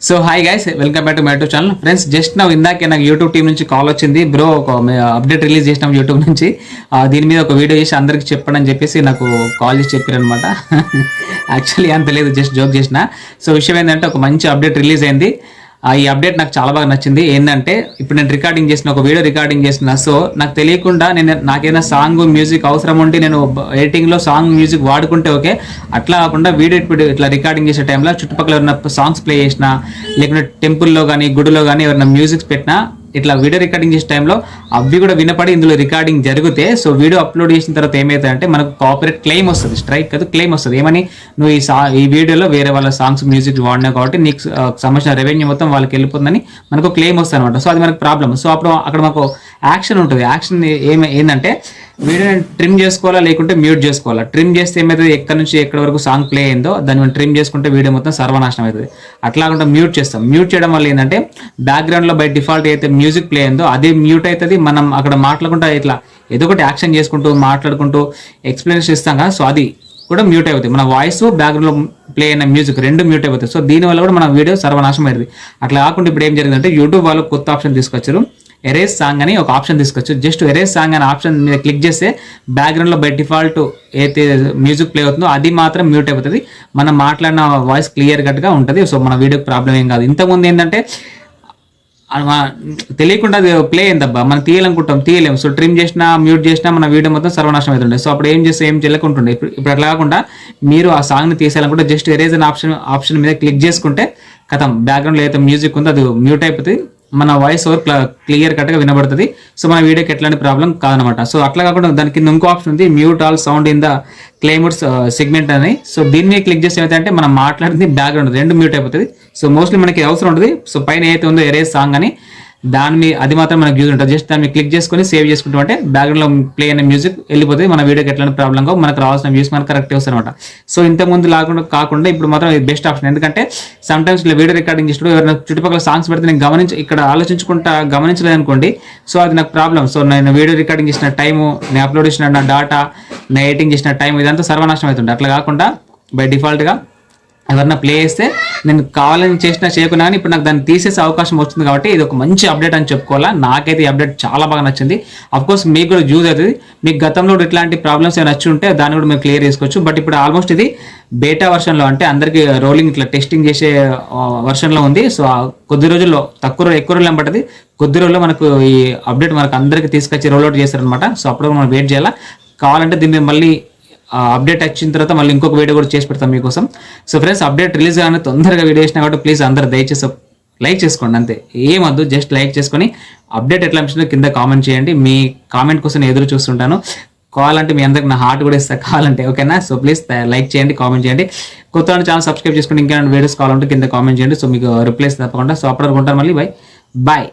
So hi guys, welcome back to my YouTube channel. Friends, just నా ఇందాకే నాకు YouTube team నుంచి call వచ్చింది. బ్రో, ఒక అప్డేట్ రిలీజ్ చేసినాం యూట్యూబ్ నుంచి, దీని మీద ఒక వీడియో చేసి అందరికి చెప్పండి అని చెప్పేసి నాకు కాల్ చేసి చెప్పారనమాట. యాక్చువల్లీ అంత లేదు, జస్ట్ జోక్ చేసిన. సో విషయం ఏంటంటే, ఒక మంచి అప్డేట్ రిలీజ్ అయింది. ఈ అప్డేట్ నాకు చాలా బాగా నచ్చింది. ఏంటంటే, ఇప్పుడు నేను రికార్డింగ్ చేసిన ఒక వీడియో రికార్డింగ్ చేసిన, సో నాకు తెలియకుండా నాకేదైనా సాంగ్ మ్యూజిక్ అవసరం ఉంటే నేను ఎడిటింగ్లో సాంగ్ మ్యూజిక్ వాడుకుంటే ఓకే. అట్లా కాకుండా వీడియో ఇప్పుడు ఇట్లా రికార్డింగ్ చేసే టైంలో చుట్టుపక్కల ఎవరైనా సాంగ్స్ ప్లే చేసినా, లేకుంటే టెంపుల్లో కానీ గుడిలో కానీ ఎవరైనా మ్యూజిక్స్ పెట్టినా, ఇట్లా వీడియో రికార్డింగ్ చేసే టైంలో అవి కూడా వినపడి ఇందులో రికార్డింగ్ జరిగితే, సో వీడియో అప్లోడ్ చేసిన తర్వాత ఏమవుతుందంటే మనకు కాపీరైట్ క్లెయిమ్ వస్తుంది. స్ట్రైక్ కాదు, క్లెయిమ్ వస్తుంది. ఏమని, నువ్వు ఈ వీడియోలో వేరే వాళ్ళ సాంగ్స్ మ్యూజిక్ వాడినావు కాబట్టి నీకు సంబంధించిన రెవెన్యూ మొత్తం వాళ్ళకి వెళ్ళిపోతుందని మనకు క్లెయిమ్ వస్తుంది అనమాట. సో అది మనకు ప్రాబ్లమ్. సో అప్పుడు అక్కడ మాకు యాక్షన్ ఉంటుంది. యాక్షన్ ఏంటంటే, వీడియోని ట్రిమ్ చేసుకోవాలా లేకుంటే మ్యూట్ చేసుకోవాలా. ట్రిమ్ చేస్తే ఏమవుతుంది, ఎక్కడి నుంచి ఎక్కడి వరకు సాంగ్ ప్లే అయిందో దాన్ని మనం ట్రిమ్ చేసుకుంటే వీడియో మొత్తం సర్వనాశనం అవుతుంది. అట్లా కాకుండా మ్యూట్ చేస్తాం. మ్యూట్ చేయడం వల్ల ఏంటంటే, బ్యాక్గ్రౌండ్లో బై డిఫాల్ట్ అయితే మ్యూజిక్ ప్లే అయిందో అదే మ్యూట్ అవుతుంది. మనం అక్కడ మాట్లాడుకుంటా ఇట్లా ఏదో ఒకటి యాక్షన్ చేసుకుంటూ మాట్లాడుకుంటూ ఎక్స్ప్లెనేషన్ ఇస్తాం కదా, సో అది కూడా మ్యూట్ అవుతుంది. మన వాయిస్, బ్యాక్గ్రౌండ్లో ప్లే అయిన మ్యూజిక్ రెండు మ్యూట్ అయిపోతాయి. సో దీనివల్ల కూడా మన వీడియో సర్వనాశనం అవుతుంది. అట్లా కాకుండా ఇప్పుడు ఏం జరిగిందంటే, యూట్యూబ్ వాళ్ళు కొత్త ఆప్షన్ తీసుకొచ్చారు. ఎరేజ్ సాంగ్ అని ఒక ఆప్షన్ తీసుకొచ్చు. జస్ట్ ఎరేజ్ సాంగ్ అనే ఆప్షన్ మీద క్లిక్ చేస్తే బ్యాక్గ్రౌండ్లో బై డిఫాల్ట్ అయితే మ్యూజిక్ ప్లే అవుతుందో అది మాత్రం మ్యూట్ అయిపోతుంది. మనం మాట్లాడిన వాయిస్ క్లియర్ కట్గా ఉంటుంది. సో మన వీడియోకి ప్రాబ్లం ఏం కాదు. ఇంతకుముందు ఏంటంటే, తెలియకుండా అది ప్లే అయిందబ్బా, మనం తీయాలనుకుంటాం, తీయలేము. సో ట్రిమ్ చేసినా మ్యూట్ చేసినా మన వీడియో మొత్తం సర్వనాశనం అవుతుండే. సో అప్పుడు ఏం చేస్తే ఏం చేయలేకుంటుండే. ఇప్పుడు అట్లా కాకుండా మీరు ఆ సాంగ్ని తీసేయాలనుకుంటే జస్ట్ ఎరేజ్ అనే ఆప్షన్ మీద క్లిక్ చేసుకుంటే కథం, బ్యాక్గ్రౌండ్లో అయితే మ్యూజిక్ ఉందో అది మ్యూట్ అయిపోతుంది. మన వాయిస్ ఓవర్ క్లియర్ కట్గా వినబడుతుంది. సో మన వీడియోకి ఎట్లాంటి ప్రాబ్లం కాదనమాట. సో అట్లా కాకుండా దాని కింద ఇంకో ఆప్షన్ ఉంది, mute all sound in disclaimers segment అని. సో దీన్ని క్లిక్ చేస్తే ఏమైతే మనం మాట్లాడింది బ్యాక్గ్రౌండ్ రెండు మ్యూట్ అయిపోతుంది. సో మోస్ట్లీ మనకి అవసరం ఉంటుంది. సో పైన ఏదైతే ఉందో ఎరేజ్ సాంగ్ అని, దాని అది మాత్రం మనకు యూజ్ ఉంటుంది. జస్ట్ దాన్ని క్లిక్ చేసుకొని సేవ్ చేసుకుంటామంటే బ్యాక్గ్రౌండ్లో ప్లే అయిన మ్యూజిక్ వెళ్ళిపోతుంది. మన వీడియోకి ఎట్లాంటి ప్రాబ్లం కావు, మనకు రావాల్సిన వ్యూస్ మనకు కరెక్ట్ వస్తుంది అనమాట. సో ఇంతకుముందు కాకుండా ఇప్పుడు మాత్రం ఇది బెస్ట్ ఆప్షన్. ఎందుకంటే సమ్ టైమ్స్ ఇలా వీడియో రికార్డింగ్ చేసినప్పుడు ఎవరైనా చుట్టుపక్కల సాంగ్స్ పెడితే నేను ఇక్కడ గమనించలేదు అనుకోండి. సో అది నాకు ప్రాబ్లం. సో నేను వీడియో రికార్డింగ్ చేసిన టైము, నేను అప్లోడ్ చేసిన నా డాటా, నేను ఎడిటింగ్ చేసిన టైం, ఇదంతా సర్వనాశనం అవుతుంది. అట్లా కాకుండా బై డిఫాల్ట్గా ఎవరన్నా ప్లే చేస్తే నేను కావాలని చేయకున్నా కానీ ఇప్పుడు నాకు దాన్ని తీసేసే అవకాశం వస్తుంది. కాబట్టి ఇది ఒక మంచి అప్డేట్ అని చెప్పుకోవాలా. నాకైతే ఈ అప్డేట్ చాలా బాగా నచ్చింది. అఫ్కోర్స్ మీకు కూడా యూజ్ అవుతుంది. మీకు గతంలో ఇట్లాంటి ప్రాబ్లమ్స్ ఏమైనా వచ్చి ఉంటే దాన్ని కూడా మీరు క్లియర్ చేసుకోవచ్చు. బట్ ఇప్పుడు ఆల్మోస్ట్ ఇది బేటా వర్షన్లో, అంటే అందరికీ రోలింగ్ ఇట్లా టెస్టింగ్ చేసే వర్షన్లో ఉంది. సో కొద్ది రోజుల్లో, ఎక్కువ రోజులు పడుతుంది, కొద్ది రోజుల్లో మనకు ఈ అప్డేట్ మనకు అందరికీ తీసుకొచ్చి రోల్అవుట్ చేస్తారనమాట. సో అప్పుడు మనం వెయిట్ చేయాలా. కావాలంటే దీన్ని మళ్ళీ అప్డేట్ వచ్చిన తర్వాత మళ్ళీ ఇంకొక వీడియో కూడా చేసి పెడతాం మీకోసం. సో ఫ్రెండ్స్, అప్డేట్ రిలీజ్ కానీ తొందరగా వీడియో చేసినా కాబట్టి ప్లీజ్ అందరూ దయచేసి లైక్ చేసుకోండి. అంతే, ఏమద్దు, జస్ట్ లైక్ చేసుకొని అప్డేట్ ఎట్లా అనిపించిందో కింద కామెంట్ చేయండి. మీ కామెంట్ కోసం ఎదురు చూస్తుంటాను. కావాలంటే మీ అందరికి నా హార్ట్ కూడా ఇస్తా కావాలంటే, ఓకేనా? సో ప్లీజ్ లైక్ చేయండి, కామెంట్ చేయండి. కొత్త ఛానల్ సబ్స్క్రైబ్ చేసుకుని ఇంకేమైనా వీడియోస్ కావాలంటే కింద కామెంట్ చేయండి. సో మీకు రిప్లైస్ తప్పకుండా. సో అప్పటివరకు ఉంటాను మళ్ళీ. బాయ్.